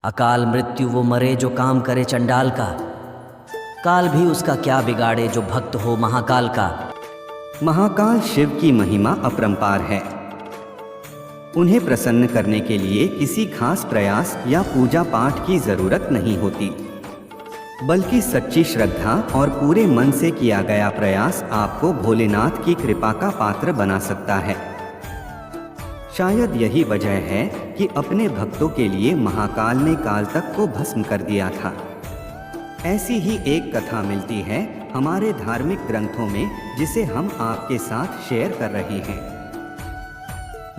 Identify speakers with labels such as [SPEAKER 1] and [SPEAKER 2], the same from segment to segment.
[SPEAKER 1] अकाल मृत्यु वो मरे जो काम करे चंडाल का, काल भी उसका क्या बिगाड़े जो भक्त हो महाकाल का।
[SPEAKER 2] महाकाल शिव की महिमा अपरंपार है। उन्हें प्रसन्न करने के लिए किसी खास प्रयास या पूजा पाठ की जरूरत नहीं होती, बल्कि सच्ची श्रद्धा और पूरे मन से किया गया प्रयास आपको भोलेनाथ की कृपा का पात्र बना सकता है। शायद यही वजह है कि अपने भक्तों के लिए महाकाल ने काल तक को भस्म कर दिया था। ऐसी ही एक कथा मिलती है हमारे धार्मिक ग्रंथों में, जिसे हम आपके साथ शेयर कर रहे हैं।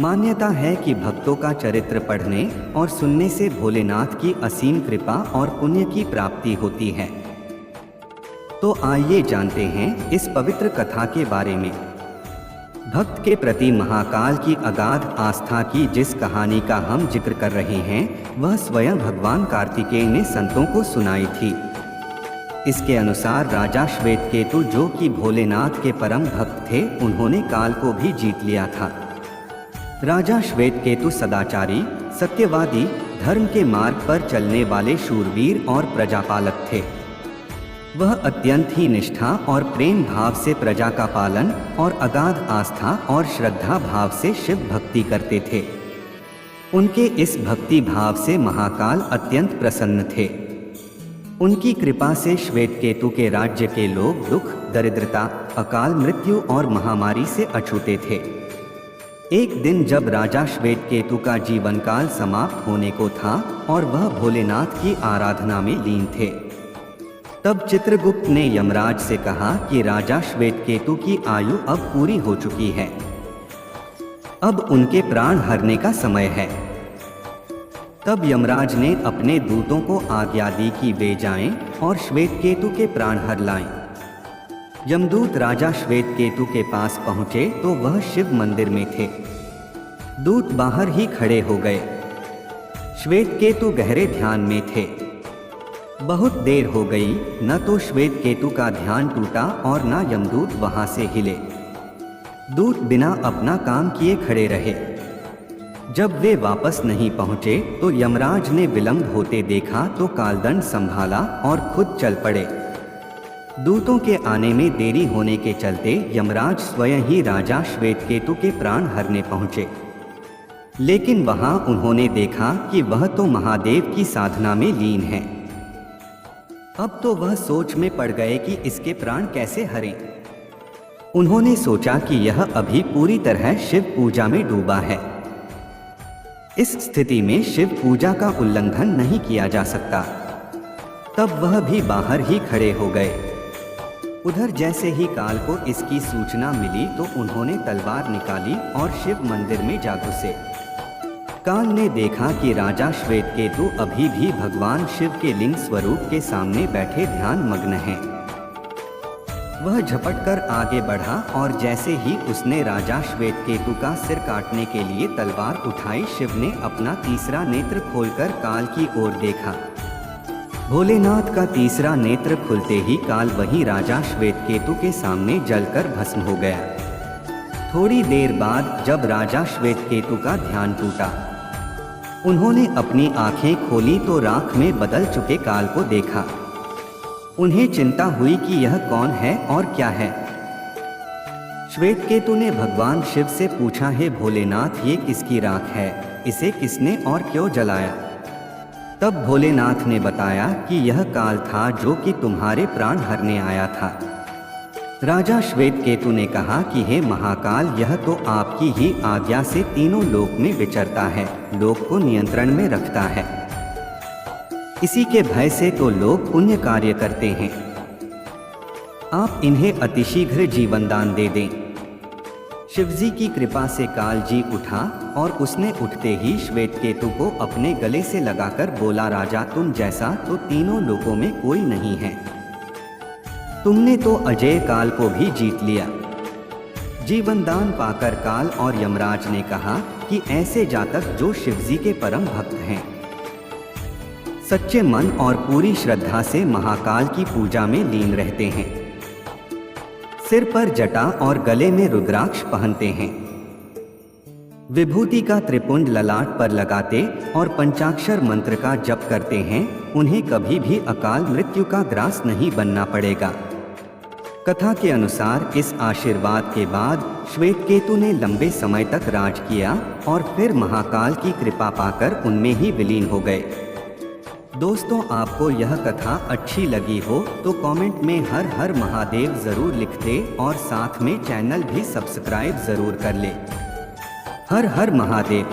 [SPEAKER 2] मान्यता है कि भक्तों का चरित्र पढ़ने और सुनने से भोलेनाथ की असीम कृपा और पुण्य की प्राप्ति होती है। तो आइए जानते हैं इस पवित्र कथा के बारे में। भक्त के प्रति महाकाल की अगाध आस्था की जिस कहानी का हम जिक्र कर रहे हैं, वह स्वयं भगवान कार्तिकेय ने संतों को सुनाई थी। इसके अनुसार राजा श्वेतकेतु, जो कि भोलेनाथ के परम भक्त थे, उन्होंने काल को भी जीत लिया था। राजा श्वेतकेतु सदाचारी, सत्यवादी, धर्म के मार्ग पर चलने वाले शूरवीर और प्रजापालक थे। वह अत्यंत ही निष्ठा और प्रेम भाव से प्रजा का पालन और अगाध आस्था और श्रद्धा भाव से शिव भक्ति करते थे। उनके इस भक्ति भाव से महाकाल अत्यंत प्रसन्न थे। उनकी कृपा से श्वेतकेतु के राज्य के लोग दुख, दरिद्रता, अकाल मृत्यु और महामारी से अछूते थे। एक दिन जब राजा श्वेतकेतु का जीवन काल समाप्त होने को था और वह भोलेनाथ की आराधना में लीन थे, तब चित्रगुप्त ने यमराज से कहा कि राजा श्वेतकेतु की आयु अब पूरी हो चुकी है, अब उनके प्राण हरने का समय है। तब यमराज ने अपने दूतों को आज्ञा दी कि वे जाएं और श्वेतकेतु के प्राण हर लाएं। यमदूत राजा श्वेतकेतु के पास पहुंचे तो वह शिव मंदिर में थे। दूत बाहर ही खड़े हो गए। श्वेतकेतु गहरे ध्यान में थे। बहुत देर हो गई, न तो श्वेतकेतु का ध्यान टूटा और न यमदूत वहां से हिले। दूत बिना अपना काम किए खड़े रहे। जब वे वापस नहीं पहुंचे तो यमराज ने विलंब होते देखा तो कालदंड संभाला और खुद चल पड़े। दूतों के आने में देरी होने के चलते यमराज स्वयं ही राजा श्वेतकेतु के प्राण हरने पहुंचे। लेकिन वहां उन्होंने देखा कि वह तो महादेव की साधना में लीन है। अब तो वह सोच में पड़ गए कि इसके प्राण कैसे हरें। उन्होंने सोचा कि यह अभी पूरी तरह शिव पूजा में डूबा है। इस स्थिति में शिव पूजा का उल्लंघन नहीं किया जा सकता। तब वह भी बाहर ही खड़े हो गए। उधर जैसे ही काल को इसकी सूचना मिली तो उन्होंने तलवार निकाली और शिव मंदिर में जा घुसे। काल ने देखा कि राजा श्वेतकेतु अभी भी भगवान शिव के लिंग स्वरूप के सामने बैठे ध्यान मग्न हैं। वह झपटकर आगे बढ़ा और जैसे ही उसने राजा श्वेतकेतु का सिर काटने के लिए तलवार उठाई, शिव ने अपना तीसरा नेत्र खोलकर काल की ओर देखा। भोलेनाथ का तीसरा नेत्र खुलते ही काल वही राजा श्वेतकेतु के सामने जलकर भस्म हो गया। थोड़ी देर बाद जब राजा श्वेतकेतु का ध्यान टूटा, उन्होंने अपनी आंखें खोली तो राख में बदल चुके काल को देखा। उन्हें चिंता हुई कि यह कौन है और क्या है। श्वेतकेतु ने भगवान शिव से पूछा, हे भोलेनाथ, ये किसकी राख है? इसे किसने और क्यों जलाया? तब भोलेनाथ ने बताया कि यह काल था जो कि तुम्हारे प्राण हरने आया था। राजा श्वेतकेतु ने कहा कि हे महाकाल, यह तो आपकी ही आज्ञा से तीनों लोक में विचरता है, लोक को नियंत्रण में रखता है। इसी के भय से तो लोग पुण्य कार्य करते हैं। आप इन्हें अतिशीघ्र जीवन दान दे दें। शिवजी की कृपा से काल जी उठा और उसने उठते ही श्वेतकेतु को अपने गले से लगाकर बोला, राजा, तुम जैसा तो तीनों लोकों में कोई नहीं है। तुमने तो अजय काल को भी जीत लिया। जीवन दान पाकर काल और यमराज ने कहा कि ऐसे जातक जो शिवजी के परम भक्त हैं, सच्चे मन और पूरी श्रद्धा से महाकाल की पूजा में लीन रहते हैं, सिर पर जटा और गले में रुद्राक्ष पहनते हैं, विभूति का त्रिपुंड ललाट पर लगाते और पंचाक्षर मंत्र का जप करते हैं, उन्हें कभी भी अकाल मृत्यु का ग्रास नहीं बनना पड़ेगा। कथा के अनुसार इस आशीर्वाद के बाद श्वेतकेतु ने लंबे समय तक राज किया और फिर महाकाल की कृपा पाकर उनमें ही विलीन हो गए। दोस्तों, आपको यह कथा अच्छी लगी हो तो कमेंट में हर हर महादेव जरूर लिख दे और साथ में चैनल भी सब्सक्राइब जरूर कर ले। हर हर महादेव।